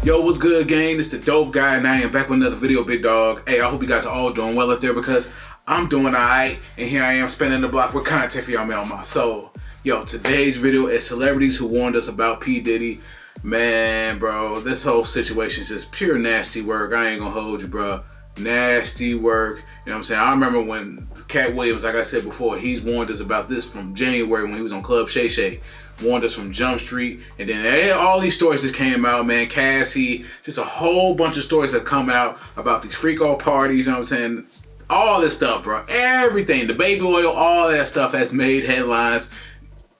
Yo, what's good, gang? It's the Dope Guy, and I am back with another video, big dog. Hey, I hope you guys are all doing well up there because I'm doing alright, and here I am spinning the block with content for y'all, man, on my soul. Yo, today's video is celebrities who warned us about P. Diddy. Man, bro, this whole situation is just pure nasty work. I ain't gonna hold you, bro. Nasty work. You know what I'm saying? I remember when Cat Williams, like I said before, he's warned us about this from January when he was on Club Shay Shay. Warned us from Jump Street, and then all these stories just came out, man. Cassie, just a whole bunch of stories that come out about these freak off parties, you know what I'm saying? All this stuff, bro. Everything, the baby oil, all that stuff has made headlines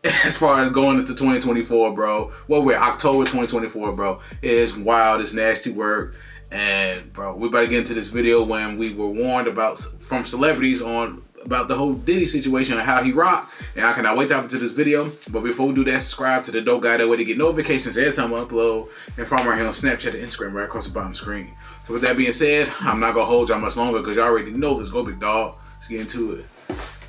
as far as going into 2024, bro. Well, we're October 2024, bro. It's wild, it's nasty work. And bro, we're about to get into this video when we were warned about from celebrities about the whole Diddy situation and how he rocked. And I cannot wait to hop into this video. But before we do that, subscribe to the Dope Guy, that way to get notifications every time I upload. And follow me right here on Snapchat and Instagram right across the bottom screen. So with that being said, I'm not gonna hold y'all much longer because y'all already know this. Go big dog. Let's get into it.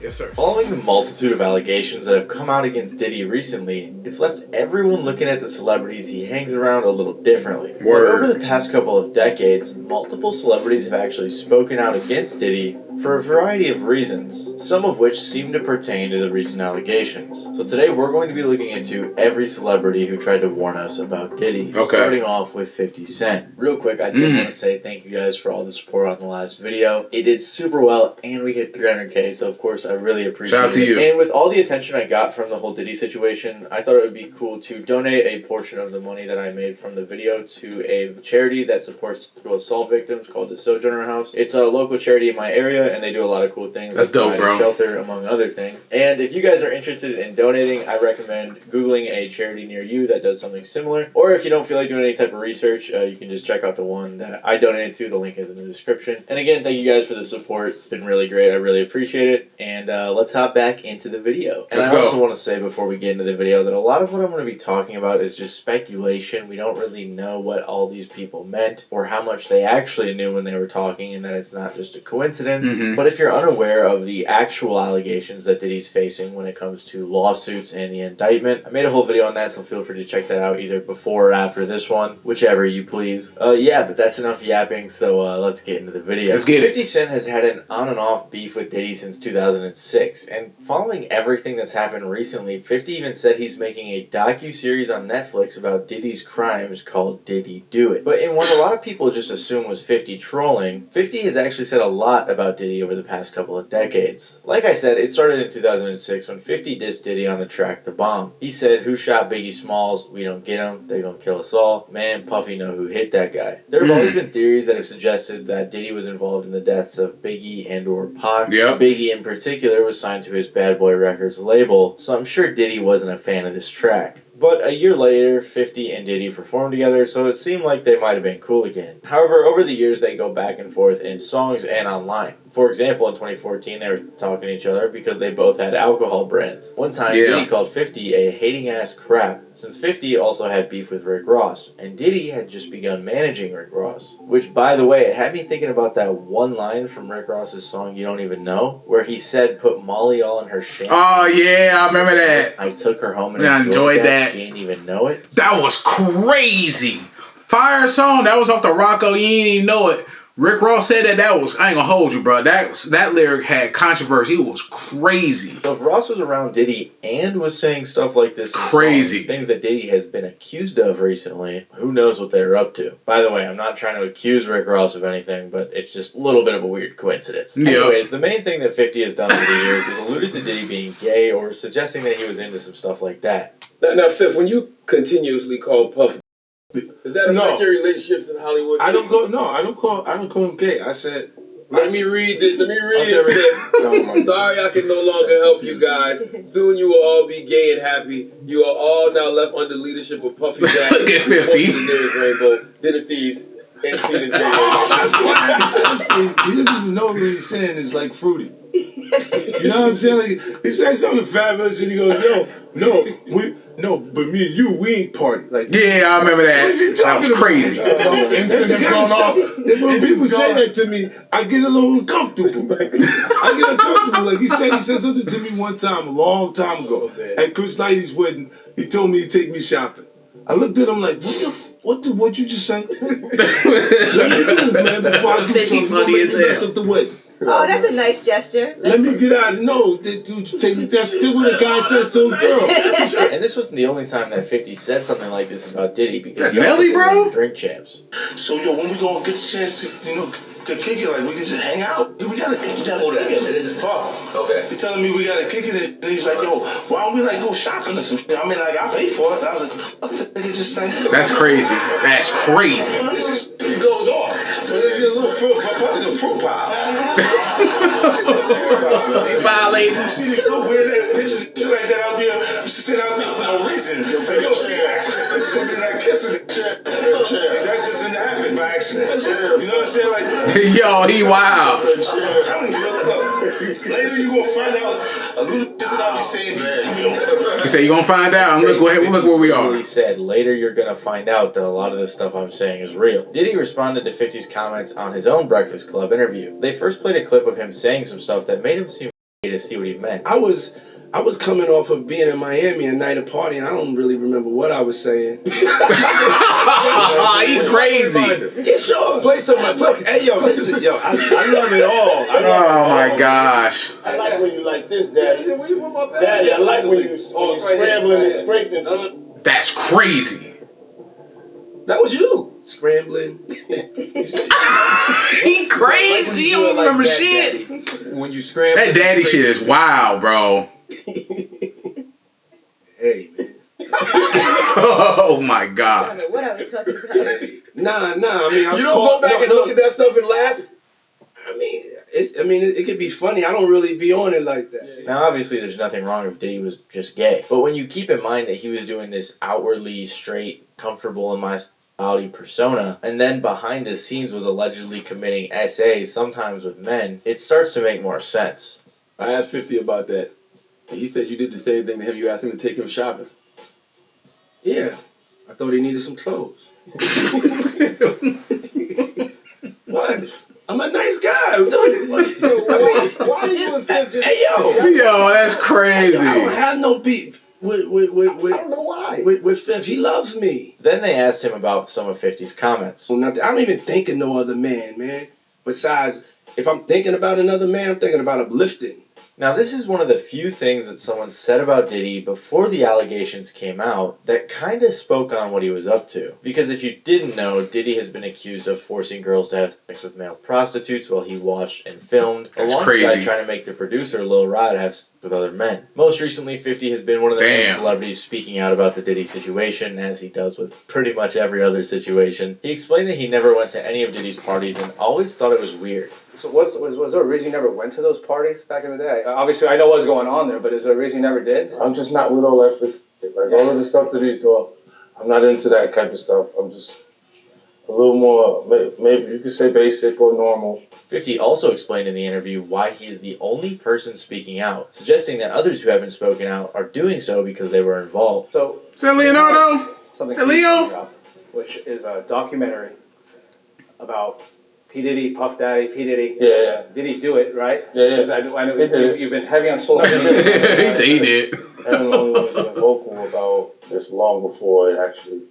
Yes, sir. Following the multitude of allegations that have come out against Diddy recently, it's left everyone looking at the celebrities he hangs around a little differently. Over the past couple of decades, multiple celebrities have actually spoken out against Diddy for a variety of reasons, some of which seem to pertain to the recent allegations. So today we're going to be looking into every celebrity who tried to warn us about Diddy, starting off with 50 Cent. Real quick, I did want to say thank you guys for all the support on the last video. It did super well, and we hit 300K, so of course I really appreciate it. Shout out to you. And with all the attention I got from the whole Diddy situation, I thought it would be cool to donate a portion of the money that I made from the video to a charity that supports sexual assault victims called the Sojourner House. It's a local charity in my area, and they do a lot of cool things. That's dope, bro. Shelter, among other things. And if you guys are interested in donating, I recommend Googling a charity near you that does something similar. Or if you don't feel like doing any type of research, you can just check out the one that I donated to. The link is in the description. And again, thank you guys for the support. It's been really great. I really appreciate it. And let's hop back into the video. And I also want to say before we get into the video that a lot of what I'm going to be talking about is just speculation. We don't really know what all these people meant or how much they actually knew when they were talking, and that it's not just a coincidence. But if you're unaware of the actual allegations that Diddy's facing when it comes to lawsuits and the indictment, I made a whole video on that, so feel free to check that out either before or after this one, whichever you please. Yeah, but that's enough yapping, so let's get into the video. Let's get it. 50 Cent has had an on and off beef with Diddy since 2006, and following everything that's happened recently, 50 even said he's making a docu-series on Netflix about Diddy's crimes called Diddy Do It. But in what a lot of people just assume was 50 trolling, 50 has actually said a lot about Diddy over the past couple of decades. Like I said, it started in 2006 when 50 dissed Diddy on the track The Bomb. He said, "Who shot Biggie Smalls? We don't get him. They gonna kill us all. Man, Puffy know who hit that guy." There have always been theories that have suggested that Diddy was involved in the deaths of Biggie and or Pac. Biggie in particular was signed to his Bad Boy Records label, so I'm sure Diddy wasn't a fan of this track. But a year later, 50 and Diddy performed together, so it seemed like they might have been cool again. However, over the years, they go back and forth in songs and online. For example, in 2014, they were talking to each other because they both had alcohol brands. One time, Diddy called 50 a hating-ass crap, since 50 also had beef with Rick Ross, and Diddy had just begun managing Rick Ross. Which, by the way, it had me thinking about that one line from Rick Ross's song, You Don't Even Know, where he said, "Put Molly all in her shit." Oh, yeah, I remember that. I took her home and I enjoyed that. She didn't even know it. That was crazy. Fire song. That was off the Rocco. You didn't even know it. Rick Ross said that was, I ain't gonna hold you, bro. That lyric had controversy. It was crazy. So if Ross was around Diddy and was saying stuff like this, crazy things that Diddy has been accused of recently, who knows what they're up to? By the way, I'm not trying to accuse Rick Ross of anything, but it's just a little bit of a weird coincidence. Anyways, the main thing that 50 has done over the years is alluded to Diddy being gay or suggesting that he was into some stuff like that. Now, Fifth, when you continuously call Puff, does that affect your relationships in Hollywood? I don't call him gay. I said, Let me read it, Fifth. Sorry I can no longer help you guys. Soon you will all be gay and happy. You are all now left under leadership of Puffy Jack. Look at 50. The nearest rainbow, dinner thieves, and penis he doesn't even know what he's saying is like fruity. You know what I'm saying? Like, he said something fabulous and he goes, but me and you, we ain't party. Like, yeah, I remember that. That was crazy. When people say that to me, I get a little uncomfortable. Like he said something to me one time, a long time ago, at Chris Lighty's wedding. He told me he'd take me shopping. I looked at him like, what the What you just say? Let me move, man, before I do something. Funny as hell. Something away. Oh, that's a nice gesture. Let me get out. No, that's what a guy says to a girl. And this wasn't the only time that 50 said something like this about Diddy, because he Nelly, also bro? did Drink Champs. So when we gonna get the chance to to kick it, like we can just hang out. We gotta kick it. This is Paul. Okay. He's telling me we gotta kick it, and he's like, yo, why don't we like go shopping or some shit? I mean, like I pay for it. And I was like, what the nigga just saying? That's crazy. That's crazy. It goes off. But it's just a little fruit pile. Violating. You see these little weird ass pictures shit like that out there. You should sit out there for no reason. You don't see accident pictures of me like kissing and shit. That doesn't happen by accident. You know what I'm saying? Like, Yo, he wild. I'm telling you, look, later you gonna find out a little bit that I'll be saying. You say you gonna find out? And look where we are. He said, later you're gonna find out that a lot of this stuff I'm saying is real. Diddy responded to 50's comments on his own Breakfast Club interview. They first played a clip of him saying some stuff that made him seem to see what he meant. I was coming off of being in Miami a night of partying. I don't really remember what I was saying. He crazy. Yeah, sure. Play some of my. Hey, yo, listen, I love it all. Oh my gosh. I like when you like this, Daddy. Daddy, I like when you scrambling and scraping. That's crazy. That was you. Scrambling. He crazy. He don't remember shit. When you scramble. That daddy shit is wild, bro. Hey, man. Oh my god. What I was talking about. Nah. I mean, I was You don't go back and look at that stuff and laugh? It could be funny. I don't really be on it like that. Now, obviously, there's nothing wrong if Diddy was just gay. But when you keep in mind that he was doing this outwardly straight, comfortable in my sexuality persona, and then behind the scenes was allegedly committing SAs, sometimes with men, it starts to make more sense. I asked 50 about that. And he said you did the same thing to him. You asked him to take him shopping. Yeah. I thought he needed some clothes. What? I'm a nice guy. Why are you and Fifth just... Hey, yo. Yo, that's crazy. I don't have no beef with I don't know why. with Fifth. He loves me. Then they asked him about some of 50's comments. I don't even think of no other man. Besides, if I'm thinking about another man, I'm thinking about uplifting. Now, this is one of the few things that someone said about Diddy before the allegations came out that kind of spoke on what he was up to. Because if you didn't know, Diddy has been accused of forcing girls to have sex with male prostitutes while he watched and filmed, That's alongside crazy. trying to make the producer Lil Rod have sex with other men. Most recently, 50 has been one of the main Damn. celebrities speaking out about the Diddy situation, as he does with pretty much every other situation. He explained that he never went to any of Diddy's parties and always thought it was weird. So was there a reason you never went to those parties back in the day? Obviously, I know what was going on there, but is there a reason you never did? I'm just not with all that like all of the stuff that he's doing. I'm not into that type of stuff. I'm just a little more, maybe you could say basic or normal. 50 also explained in the interview why he is the only person speaking out, suggesting that others who haven't spoken out are doing so because they were involved. So Is that Leonardo? something Hey, Leo? up, which is a documentary about P. Diddy, Puff Daddy, P. Diddy. Yeah. Did he do it, right? Yeah. I know He did. you've been heavy on social media. He said he did. Evan only was been vocal about this long before it actually.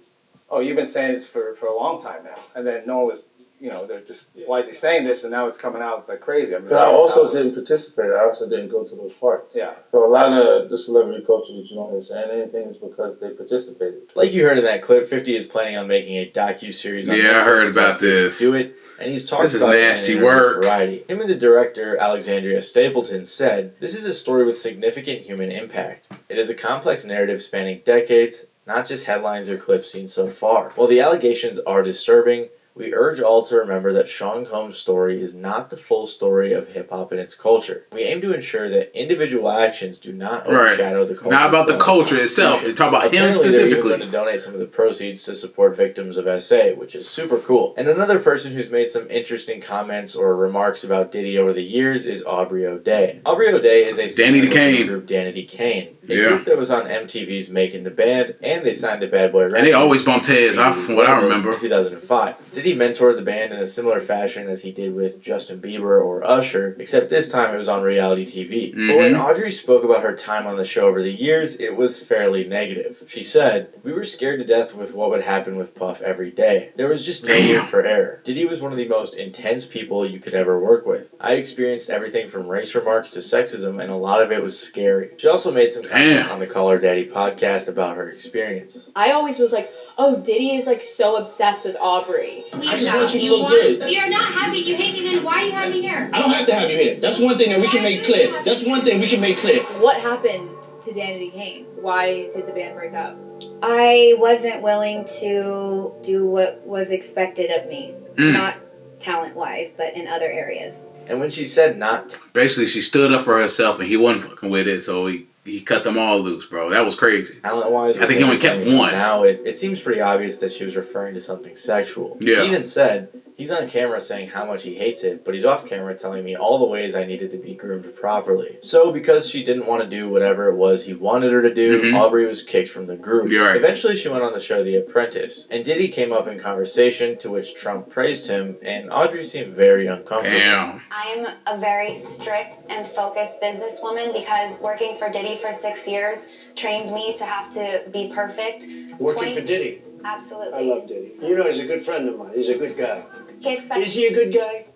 Oh, you've been saying this for a long time now. And then no one was, they're just, why is he saying this? And now it's coming out like crazy. I mean, But I also didn't participate. I also didn't go to those parties. Yeah. So a lot of the celebrity culture that you don't understand anything is because they participated. Like you heard in that clip, 50 is planning on making a docu-series on Yeah, I Netflix heard about called this. Do It, and he's talked This is about it in an nasty interview with work. Variety. Him and the director, Alexandria Stapleton, said, "This is a story with significant human impact. It is a complex narrative spanning decades, not just headlines or clips seen so far. While the allegations are disturbing, we urge all to remember that Sean Combs' story is not the full story of hip-hop and its culture. We aim to ensure that individual actions do not overshadow the culture. Not about the culture itself. They talk about him Apparently, they're even specifically. going to donate some of the proceeds to support victims of SA, which is super cool. And another person who's made some interesting comments or remarks about Diddy over the years is Aubrey O'Day. Aubrey O'Day is a Danny singer of the Kane. group Danny Kane, a Yeah. group that was on MTV's Making the Band, and they signed to Bad Boy Records. And they always bumped heads, from what I remember. In 2005. Diddy Diddy mentored the band in a similar fashion as he did with Justin Bieber or Usher, except this time it was on reality TV. But when Audrey spoke about her time on the show over the years, it was fairly negative. She said, "We were scared to death with what would happen with Puff every day. There was just no room for error. Diddy was one of the most intense people you could ever work with. I experienced everything from race remarks to sexism, and a lot of it was scary." She also made some comments on the Call Her Daddy podcast about her experience. I always was like, oh, Diddy is like so obsessed with Aubrey. I just want you to look good. You're not happy. You hate me, then why are you having me here? I don't have to have you here. That's one thing that we can make clear. That's one thing we can make clear. What happened to Danity Kane? Why did the band break up? I wasn't willing to do what was expected of me. Not talent-wise, but in other areas. And when she said not... Basically, she stood up for herself and he wasn't fucking with it, so he cut them all loose, bro. That was crazy. Talent-wise... I think he only kept one. Now, it seems pretty obvious that she was referring to something sexual. Yeah. She even said... He's on camera saying how much he hates it, but he's off camera telling me all the ways I needed to be groomed properly. So, because she didn't want to do whatever it was he wanted her to do, Aubrey was kicked from the group. You're right. Eventually, she went on the show The Apprentice, and Diddy came up in conversation, to which Trump praised him, and Audrey seemed very uncomfortable. Damn. I'm a very strict and focused businesswoman because working for Diddy for 6 years trained me to have to be perfect. Working for Diddy? Absolutely. I love Diddy. You know, he's a good friend of mine. He's a good guy. He expects... Is he a good guy?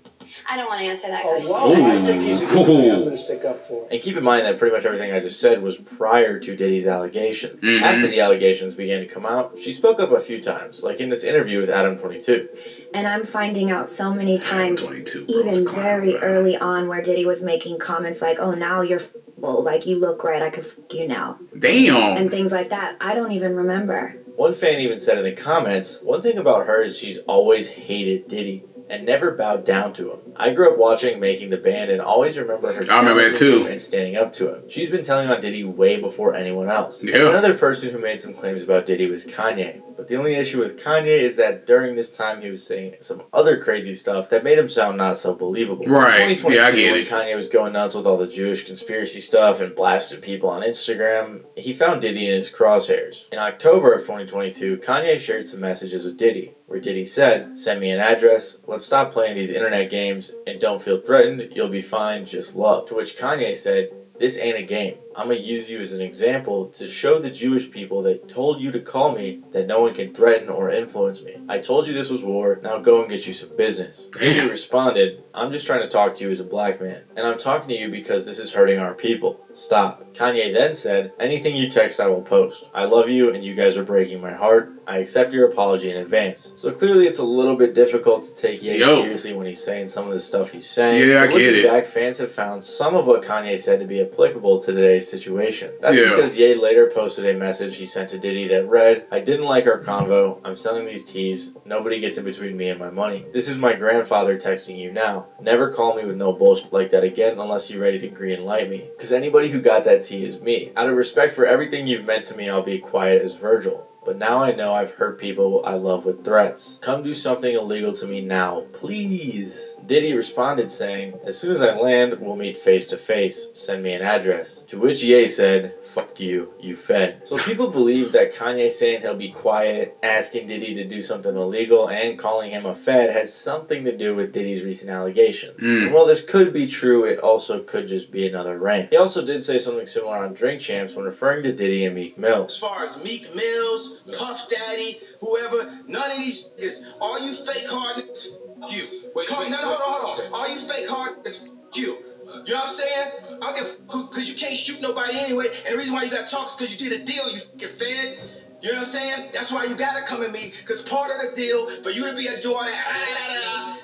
I don't want to answer that question. Oh, wow. I think he's a good guy. I'm going to stick up for him. And keep in mind that pretty much everything I just said was prior to Diddy's allegations. After the allegations began to come out, she spoke up a few times, like in this interview with Adam 22. And I'm finding out so many times, even very early on, where Diddy was making comments like, oh, now you're, well, like, you look great, I could fuck you now. Damn. And things like that. I don't even remember. One fan even said in the comments, one thing about her is she's always hated Diddy and never bowed down to him. I grew up watching Making the Band and always remember her and standing up to him. She's been telling on Diddy way before anyone else. Yeah. Another person who made some claims about Diddy was Kanye. But the only issue with Kanye is that during this time he was saying some other crazy stuff that made him sound not so believable. Right. In 2022, Yeah, I get it. when Kanye was going nuts with all the Jewish conspiracy stuff and blasted people on Instagram, he found Diddy in his crosshairs. In October of 2022, Kanye shared some messages with Diddy, where Diddy said, "Send me an address, let's stop playing these internet games, and don't feel threatened, you'll be fine, just love." To which Kanye said, "This ain't a game. I'm going to use you as an example to show the Jewish people that told you to call me that no one can threaten or influence me. I told you this was war, now go and get you some business." Diddy responded, "I'm just trying to talk to you as a black man, and I'm talking to you because this is hurting our people. Stop." Kanye then said, "Anything you text I will post. I love you and you guys are breaking my heart. I accept your apology in advance." So clearly it's a little bit difficult to take Ye seriously when he's saying some of the stuff he's saying. Yeah, I but get it. Back, fans have found some of what Kanye said to be applicable to today's situation. That's because Ye later posted a message he sent to Diddy that read, "I didn't like our convo. I'm selling these teas. Nobody gets in between me and my money. This is my grandfather texting you now. Never call me with no bullshit like that again unless you're ready to green light me. Because anybody who got that tea is me. Out of respect for everything you've meant to me, I'll be quiet as Virgil. But now I know I've hurt people I love with threats. Come do something illegal to me now, please." Diddy responded saying, "As soon as I land, we'll meet face to face. Send me an address." To which Ye said, "Fuck you, you fed." So people believe that Kanye saying he'll be quiet, asking Diddy to do something illegal, and calling him a fed has something to do with Diddy's recent allegations. And while this could be true, it also could just be another rant. He also did say something similar on Drink Champs when referring to Diddy and Meek Mill. As far as Meek Mills, Puff Daddy, whoever, none of these niggas, all you fake hard niggas, f*** you. Hold on. All you fake hard niggas, f*** you. You know what I'm saying? I don't give because you can't shoot nobody anyway, and the reason why you got to talk is because you did a deal, you fucking fed. You know what I'm saying? That's why you gotta come at me, because part of the deal for you to be a daughter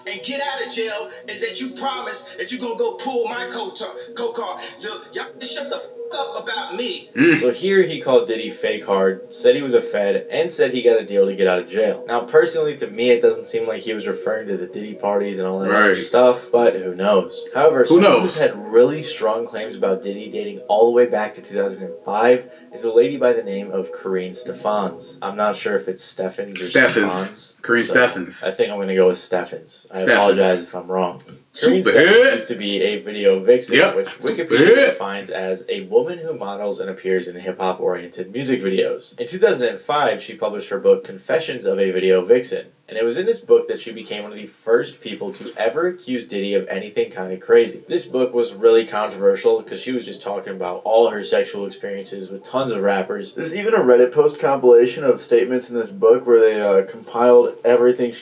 and get out of jail is that you promise that you're gonna go pull my co-car. So y'all shut the f up about me. So here he called Diddy fake hard, said he was a fed, and said he got a deal to get out of jail. Now personally to me it doesn't seem like he was referring to the Diddy parties and all that other stuff, but who knows. However, someone who's had really strong claims about Diddy dating all the way back to 2005 is a lady by the name of Karine Steffans. I'm not sure if it's Steffens or Steffans. Karine Steffans. I think I'm going to go with Steffens. I apologize if I'm wrong. Karine Steffans used to be a video vixen, which Wikipedia defines as a woman who models and appears in hip-hop oriented music videos. In 2005, she published her book Confessions of a Video Vixen. And it was in this book that she became one of the first people to ever accuse Diddy of anything kind of crazy. This book was really controversial because she was just talking about all her sexual experiences with tons of rappers. There's even a Reddit post compilation of statements in this book where they compiled everything.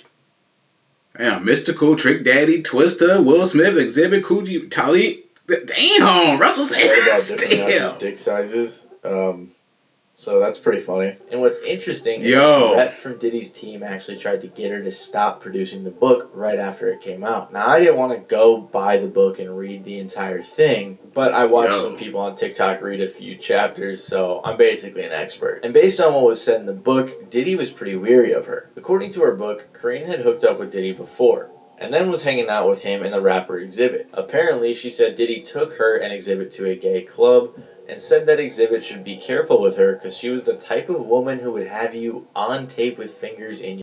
Damn, Mystical, Trick Daddy, Twista, Will Smith, Exhibit, Coogee, Talib. Damn, Russell says. Damn. Dick sizes. So that's pretty funny. And what's interesting is a rep from Diddy's team actually tried to get her to stop producing the book right after it came out. Now, I didn't want to go buy the book and read the entire thing, but I watched some people on TikTok read a few chapters, so I'm basically an expert. And based on what was said in the book, Diddy was pretty weary of her. According to her book, Karine had hooked up with Diddy before, and then was hanging out with him and the rapper Exhibit. Apparently, she said Diddy took her and Exhibit to a gay club, and said that Exhibit should be careful with her because she was the type of woman who would have you on tape with fingers in your...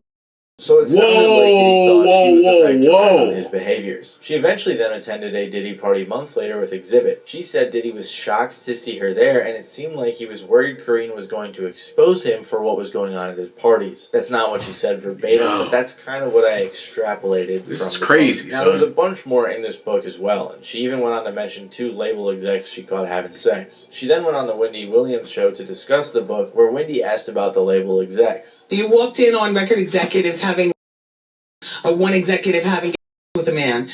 So it sounded like Diddy thought she was the type to act on his behaviors. She eventually then attended a Diddy party months later with Exhibit. She said Diddy was shocked to see her there, and it seemed like he was worried Karine was going to expose him for what was going on at his parties. That's not what she said verbatim, but that's kind of what I extrapolated. This is crazy, Now, there's a bunch more in this book as well, and she even went on to mention 2 label execs she caught having sex. She then went on the Wendy Williams show to discuss the book, where Wendy asked about the label execs. You walked in on record executives having, or one executive having with a man.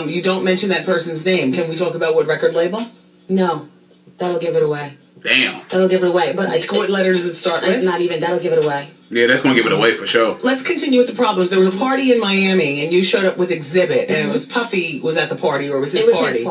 You don't mention that person's name. Can we talk about what record label? No, that'll give it away. Damn. That'll give it away. But what letter does it start with? Not even. That'll give it away. Yeah, that's gonna give it away for sure. Let's continue with the problems. There was a party in Miami, and you showed up with Exhibit, and it was Puffy was at the party, or it was his party.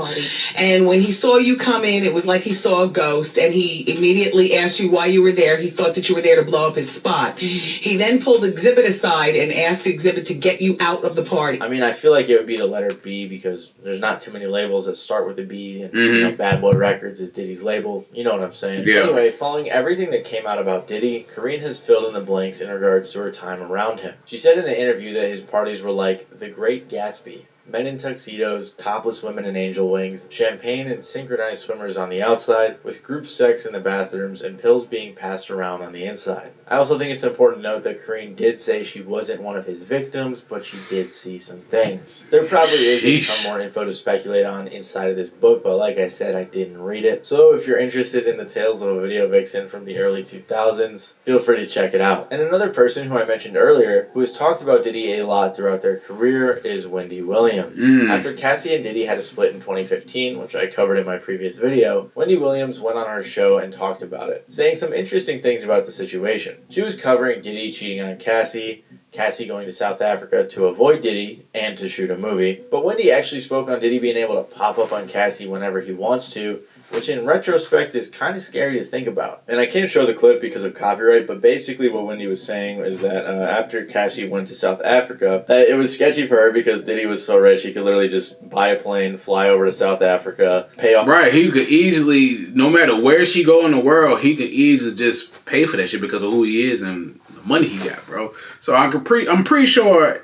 And when he saw you come in, it was like he saw a ghost, and he immediately asked you why you were there. He thought that you were there to blow up his spot. He then pulled Exhibit aside and asked Exhibit to get you out of the party. I mean, I feel like it would be the letter B because there's not too many labels that start with a B, and you know, Bad Boy Records is Diddy's label. You know what I'm saying? Yeah. Anyway, following everything that came out about Diddy, Karine has filled in the blanks in regards to her time around him. She said in an interview that his parties were like The Great Gatsby. Men in tuxedos, topless women in angel wings, champagne and synchronized swimmers on the outside, with group sex in the bathrooms and pills being passed around on the inside. I also think it's important to note that Karine did say she wasn't one of his victims, but she did see some things. There probably is some more info to speculate on inside of this book, but like I said, I didn't read it. So if you're interested in the tales of a video vixen from the early 2000s, feel free to check it out. And another person who I mentioned earlier, who has talked about Diddy a lot throughout their career, is Wendy Williams. After Cassie and Diddy had a split in 2015, which I covered in my previous video, Wendy Williams went on her show and talked about it, saying some interesting things about the situation. She was covering Diddy cheating on Cassie, Cassie going to South Africa to avoid Diddy and to shoot a movie, but Wendy actually spoke on Diddy being able to pop up on Cassie whenever he wants to, which in retrospect is kind of scary to think about. And I can't show the clip because of copyright, but basically what Wendy was saying is that after Cassie went to South Africa, that it was sketchy for her because Diddy was so rich he could literally just buy a plane, fly over to South Africa, pay off... Right, he could easily, no matter where she go in the world, he could easily just pay for that shit because of who he is and the money he got, bro. So I'm pretty sure...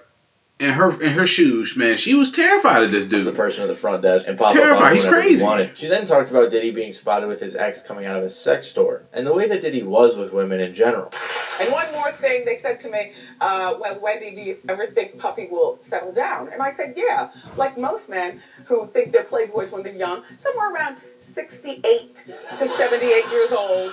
In her shoes, man, she was terrified of this dude. The person at the front desk and pop terrified. Up He's crazy. He wanted. She then talked about Diddy being spotted with his ex coming out of a sex store and the way that Diddy was with women in general. And one more thing, they said to me, well, Wendy, do you ever think Puffy will settle down? And I said, yeah, like most men who think they're playboys when they're young, somewhere around 68 to 78 years old.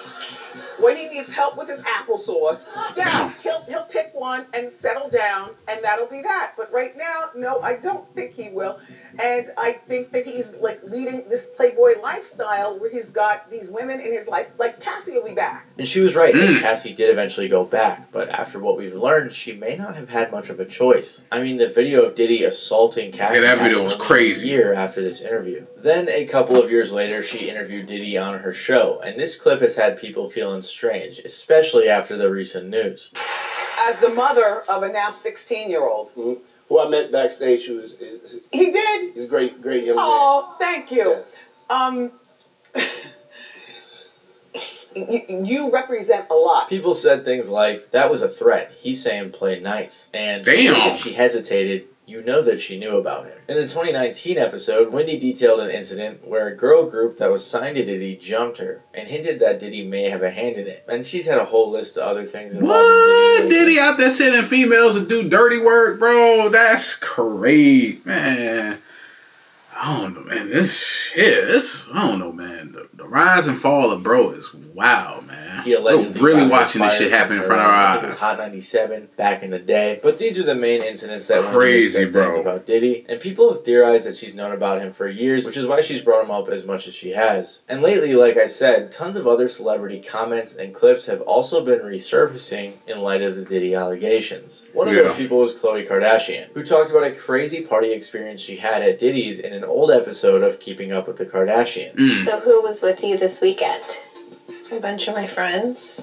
When he needs help with his applesauce, yeah, he'll pick one and settle down, and that'll be that. But right now, no, I don't think he will. And I think that he's like leading this playboy lifestyle where he's got these women in his life. Like Cassie will be back. And she was right, as Cassie did eventually go back. But after what we've learned, she may not have had much of a choice. I mean, the video of Diddy assaulting Cassie that video was crazy. A year after this interview. Then a couple of years later, she interviewed Diddy on her show. And this clip has had people feeling strange, especially after the recent news. As the mother of a now 16-year-old. Who I met backstage, he did? He's a great young man. Oh, thank you. Yeah. You represent a lot. People said things like, that was a threat. He's saying play nice. And damn, if she hesitated, you know that she knew about him. In a 2019 episode, Wendy detailed an incident where a girl group that was signed to Diddy jumped her and hinted that Diddy may have a hand in it. And she's had a whole list of other things involving What? Diddy out there sending females to do dirty work, bro? That's crazy, man. I don't know, man. I don't know, man. The rise and fall of bro is wild, man. He allegedly We're really watching this shit happen in front of our I think it eyes. was Hot 97 back in the day. But these are the main incidents that Wendy Crazy, said bro. things about Diddy. And people have theorized that she's known about him for years, which is why she's brought him up as much as she has. And lately, like I said, tons of other celebrity comments and clips have also been resurfacing in light of the Diddy allegations. One of those people was Khloe Kardashian, who talked about a crazy party experience she had at Diddy's in an old episode of Keeping Up with the Kardashians. So who was with you this weekend? A bunch of my friends.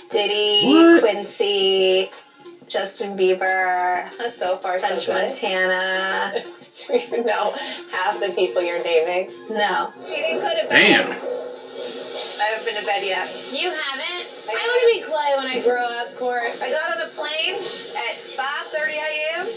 Diddy, Quincy, Justin Bieber, so far French Montana. Do you even know half the people you're naming? No. He didn't go to bed. Damn. I haven't been to bed yet. You haven't? I want to be Clay when I grow up, Court. I got on a plane at 5:30 a.m.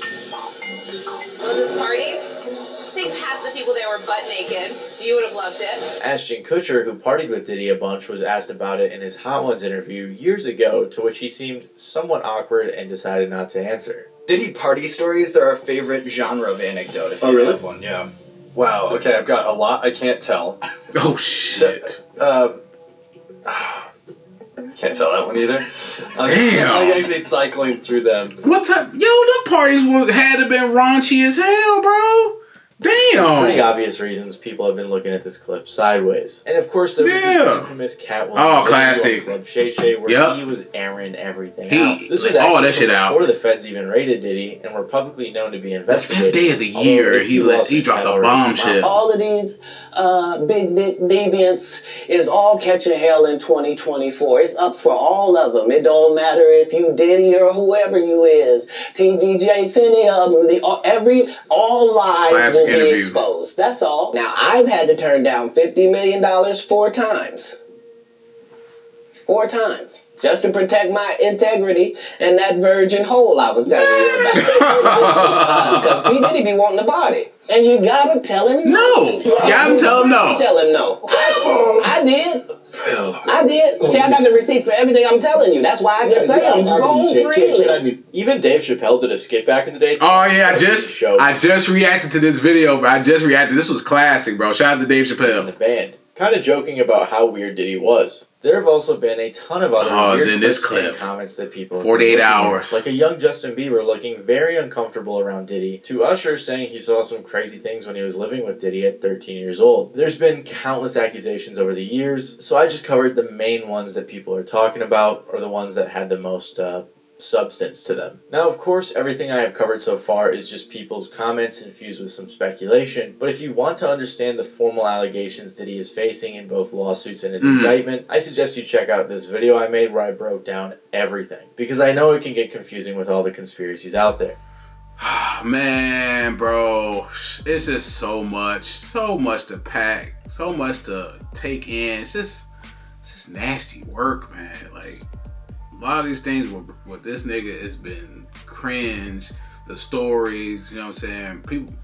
on this party. I think half the people there were butt naked. You would have loved it. Ashton Kutcher, who partied with Diddy a bunch, was asked about it in his Hot Ones interview years ago, to which he seemed somewhat awkward and decided not to answer. Diddy party stories, they're our favorite genre of anecdote, if you have one, yeah. Wow, okay, I've got a lot I can't tell. Oh, shit. Can't tell that one either. Damn. I'm actually cycling through them. What type? Yo, the parties had to been raunchy as hell, bro. Damn. For pretty obvious reasons, people have been looking at this clip sideways. And of course, there was the infamous Catwoman classic. Club Shay Shay, where Yep. he was airing everything He out. This was let all actually that shit out. before the feds even raided Diddy and were publicly known to be investigated. 5th day of the year, he dropped a bombshell. All of these big dick deviants is all catching hell in 2024. It's up for all of them. It don't matter if you Diddy or whoever you is. TGJ, any of them. All lies Classic will be interview. exposed. That's all. Now, I've had to turn down $50 million 4 times. 4 times. Just to protect my integrity and that virgin hole I was telling you about. Because P. Diddy be wanting to body. And you gotta tell him no. You gotta tell him no. Tell him no. I did. I did. See, I got the receipts for everything I'm telling you. That's why I can say I'm so freely. Even Dave Chappelle did a skit back in the day. Oh yeah, I just reacted to this video, bro. I just reacted. This was classic, bro. Shout out to Dave Chappelle. The band. Kind of joking about how weird Diddy was. There have also been a ton of other weird clips and comments that people have 48 been looking at. hours. Like a young Justin Bieber looking very uncomfortable around Diddy, to Usher saying he saw some crazy things when he was living with Diddy at 13 years old. There's been countless accusations over the years, so I just covered the main ones that people are talking about, or the ones that had the most substance to them. Now, of course, everything I have covered so far is just people's comments infused with some speculation, but if you want to understand the formal allegations that he is facing in both lawsuits and his indictment, I suggest you check out this video I made where I broke down everything, because I know it can get confusing with all the conspiracies out there. Man, bro, it's just so much to pack, so much to take in. It's just nasty work, man. Like, a lot of these things with this nigga has been cringe. The stories, you know what I'm saying? People,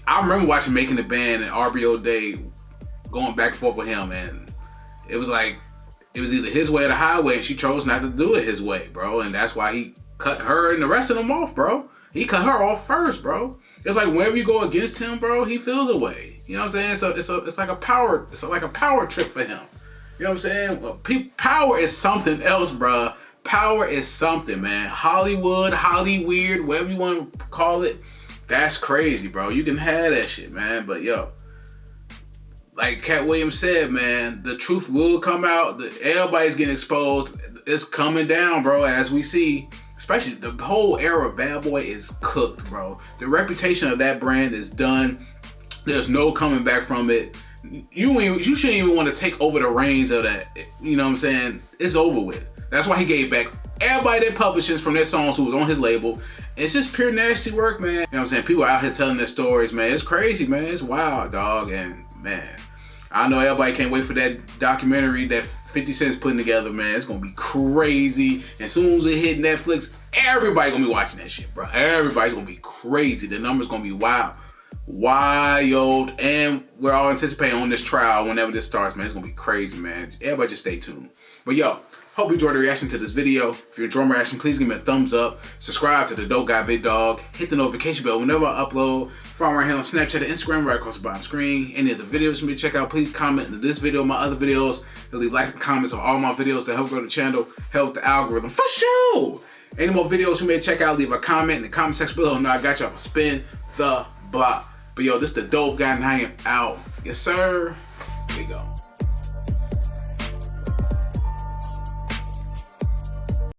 I remember watching Making the Band and RBO Day going back and forth with him, and it was like, it was either his way or the highway, and she chose not to do it his way, bro. And that's why he cut her and the rest of them off, bro. He cut her off first, bro. It's like whenever you go against him, bro, he feels a way. You know what I'm saying? So it's like a power trip for him. You know what I'm saying? Well, power is something else, bro. Power is something, man. Hollywood, Hollyweird, whatever you want to call it, that's crazy, bro. You can have that shit, man. But yo, like Cat Williams said, man, the truth will come out. Everybody's getting exposed. It's coming down, bro, as we see. Especially the whole era of Bad Boy is cooked, bro. The reputation of that brand is done. There's no coming back from it. You shouldn't even want to take over the reins of that. You know what I'm saying? It's over with. That's why he gave back everybody that publishes from their songs who was on his label. It's just pure nasty work, man. You know what I'm saying? People out here telling their stories, man. It's crazy, man. It's wild, dog. And man, I know everybody can't wait for that documentary, that 50 Cent's putting together, man. It's gonna be crazy. As soon as it hit Netflix, everybody gonna be watching that shit, bro. Everybody's gonna be crazy. The numbers gonna be wild. And we're all anticipating on this trial whenever this starts, man. It's gonna be crazy, man. Everybody just stay tuned. But yo, hope you enjoyed the reaction to this video. If you're enjoying my reaction, please give me a thumbs up. Subscribe to the Dope Guy Big Dog. Hit the notification bell whenever I upload. Follow me right here on Snapchat and Instagram right across the bottom screen. Any of the videos for me to check out, please comment in this video, my other videos. And leave likes and comments on all my videos to help grow the channel, help the algorithm for sure. Any more videos you may check out, leave a comment in the comment section below. Now I got y'all. Spin the block. But yo, this is the Dope Guy and I am out. Yes, sir. Here we go.